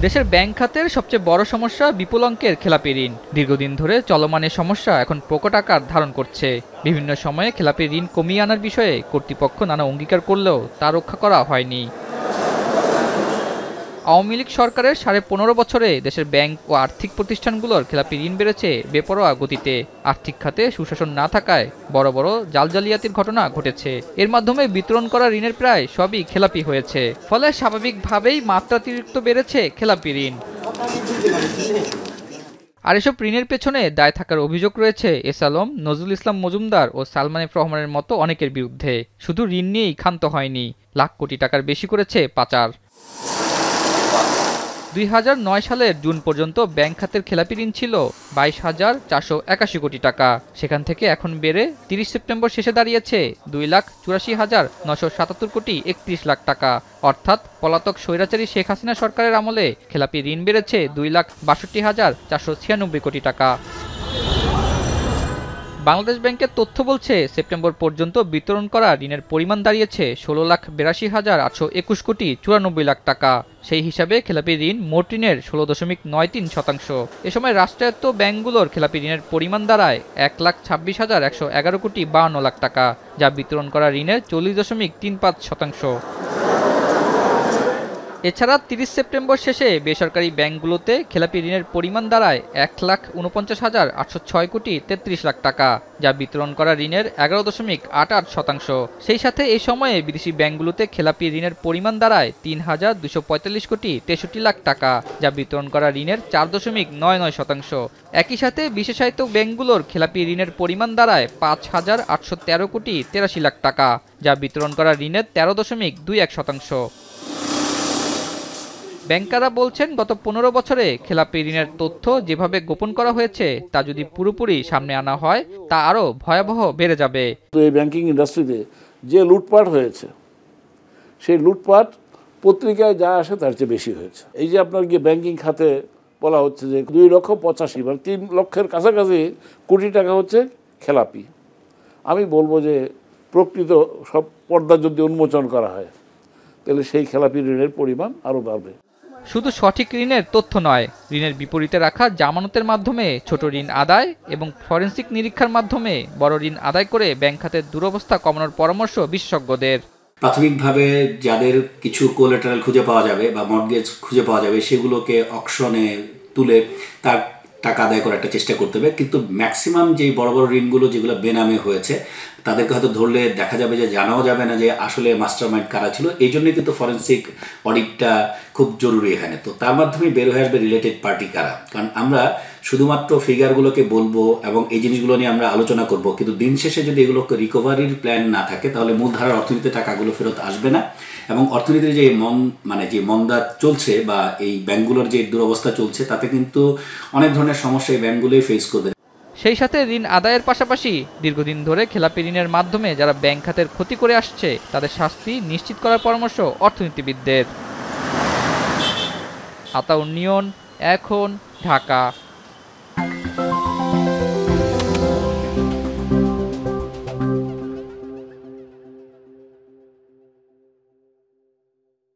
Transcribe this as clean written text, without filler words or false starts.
দেশের ব্যাংক খাতের সবচেয়ে বড় সমস্যা বিপুল অঙ্কের খেলাপি ঋণ। দীর্ঘদিন ধরে চলমান এ সমস্যা এখন প্রকট আকার ধারণ করছে। বিভিন্ন সময়ে খেলাপি ঋণ কমিয়ে আনার বিষয়ে কর্তৃপক্ষ নানা অঙ্গীকার করলেও তা রক্ষা করা হয়নি। আওয়ামী লীগ সরকারের ১৫.৫ বছরে দেশের ব্যাংক ও আর্থিক প্রতিষ্ঠানগুলোর খেলাপি ঋণ বেড়েছে বেপরোয়া গতিতে। আর্থিক খাতে সুশাসন না থাকায় বড় বড় জালিয়াতির ঘটনা ঘটেছে। এর মাধ্যমে বিতরণ করা ঋণের প্রায় সবই খেলাপি হয়েছে। ফলে স্বাভাবিকভাবেই মাত্রাতিরিক্ত বেড়েছে খেলাপি ঋণ। আর এসব ঋণের পেছনে দায় থাকার অভিযোগ রয়েছে এস আলম, নজরুল ইসলাম মজুমদার ও সালমান এফ রহমানের মতো অনেকের বিরুদ্ধে। শুধু ঋণ নিয়েই ক্ষান্ত হয়নি, লাখ কোটি টাকার বেশি করেছে পাচার। ২০০৯ সালের জুন পর্যন্ত ব্যাংক খাতের খেলাপি ঋণ ছিল ২২,৪৮১ কোটি টাকা। সেখান থেকে এখন বেড়ে ৩০ সেপ্টেম্বর শেষে দাঁড়িয়েছে ২,৮৪,৯৭৭ কোটি ৩১ লাখ টাকা। অর্থাৎ পলাতক স্বৈরাচারী শেখ হাসিনা সরকারের আমলে খেলাপি ঋণ বেড়েছে ২,৬২,৪৯৬ কোটি টাকা। বাংলাদেশ ব্যাংকের তথ্য বলছে, সেপ্টেম্বর পর্যন্ত বিতরণ করা ঋণের পরিমাণ দাঁড়িয়েছে ১৬,৮২,৮২১ কোটি ৯৪ লাখ টাকা। সেই হিসাবে খেলাপি ঋণ মোট ঋণের ১৬.৯৩%। এ সময় রাষ্ট্রায়ত্ত ব্যাংকগুলোর খেলাপি ঋণের পরিমাণ দাঁড়ায় ১,২৬,১১১ কোটি ৫২ লাখ টাকা, যা বিতরণ করা ঋণের ৪০.৩৫%। এছাড়া ৩০ সেপ্টেম্বর শেষে বেসরকারি ব্যাংকগুলোতে খেলাপি ঋণের পরিমাণ দাঁড়ায় ১,৪৯,৮০৬ কোটি ৩৩ লাখ টাকা, যা বিতরণ করা ঋণের ১১.৮৮%। সেই সাথে এই সময়ে বিদেশি ব্যাংকগুলোতে খেলাপি ঋণের পরিমাণ দাঁড়ায় ৩,২৪৫ কোটি ৬৩ লাখ টাকা, যা বিতরণ করা ঋণের ৪.৯৯%। একই সাথে বিশেষায়িত ব্যাংকগুলোর খেলাপি ঋণের পরিমাণ দাঁড়ায় ৫,৮১৩ কোটি ৮৩ লাখ টাকা, যা বিতরণ করা ঋণের ১৩.২১%। ব্যাংকাররা বলছেন, গত ১৫ বছরে খেলাপি ঋণের তথ্য যেভাবে গোপন করা হয়েছে তা যদি পুরোপুরি সামনে আনা হয় তা আরও ভয়াবহ বেড়ে যাবে। তো এই ব্যাংকিং ইন্ডাস্ট্রিতে যে লুটপাট হয়েছে, সেই লুটপাট পত্রিকায় যা আসে তার চেয়ে বেশি হয়েছে। এই যে আপনার গিয়ে ব্যাংকিং খাতে বলা হচ্ছে যে ২,৮৫,০০০ মানে ৩ লক্ষের কাছাকাছি কোটি টাকা হচ্ছে খেলাপি। আমি বলবো যে প্রকৃত সব পর্দা যদি উন্মোচন করা হয় তাহলে সেই খেলাপি ঋণের পরিমাণ আরও বাড়বে। শুধু সঠিক ঋণের তথ্য নয়, ঋণের বিপরীতে রাখা জামানতের মাধ্যমে ছোট ঋণ আদায় এবং ফরেনসিক নিরীক্ষার মাধ্যমে বড় ঋণ আদায় করে ব্যাংক খাতের দুরবস্থা কমানোর পরামর্শ বিশেষজ্ঞদের। প্রাথমিকভাবে যাদের কিছু কোলাটেরাল খুঁজে পাওয়া যাবে বা মর্টগেজ খুঁজে পাওয়া যাবে সেগুলোকে অকশনে তুলে তার টাকা আদায় করার একটা চেষ্টা করতে হবে। কিন্তু ম্যাক্সিমাম যে বড় বড় ঋণগুলো যেগুলো বেনামে হয়েছে তাদেরকে হয়তো ধরলে দেখা যাবে যে জানাও যাবে না যে আসলে মাস্টার মাইন্ড কারা ছিল। এই জন্যই কিন্তু ফরেন্সিক অডিটটা খুব জরুরি এখানে। তো তার মাধ্যমে বের হয়ে আসবে রিলেটেড পার্টি কারা। কারণ আমরা শুধুমাত্র ফিগারগুলোকে বলবো এবং এই জিনিসগুলো নিয়ে আমরা আলোচনা করব, কিন্তু দিন শেষে যদি এগুলোকে রিকভারির প্ল্যান না থাকে তাহলে মূলধারার অর্থনীতিতে টাকাগুলো ফেরত আসবে না এবং অর্থনীতির যে যে মন্দা চলছে বা এই ব্যাংকগুলোর যে দুরবস্থা চলছে তাতে কিন্তু অনেক ধরনের সমস্যা এই ব্যাংকগুলোই ফেস করবে। সেই সাথে ঋণ আদায়ের পাশাপাশি দীর্ঘদিন ধরে খেলাপি ঋণের মাধ্যমে যারা ব্যাংক খাতের ক্ষতি করে আসছে তাদের শাস্তি নিশ্চিত করার পরামর্শ অর্থনীতিবিদদের। আতাউর নিয়ন, এখন, ঢাকা।